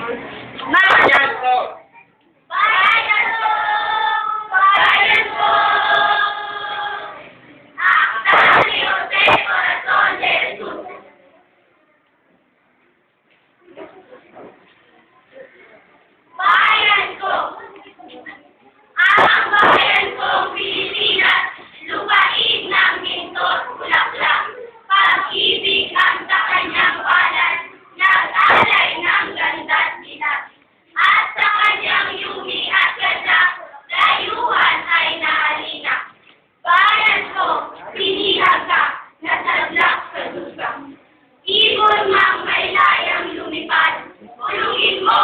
Bayan ko! Bayan ko! Bayan ko! Acta de Jose Corazon de Jesus. Bayan ko! Ang bayan kong Pilipinas, lupain ng ginto't bulaklak. Pag-ibig ang sa kanyang balan, nag-alay ng ganda't bilas. At sa kanyang yumi at ganap, layuan ay nahalina. Bayan ko, pinihag ka, nasadlak sa dusa. Ibon mang may layang lumipad, pulungin mo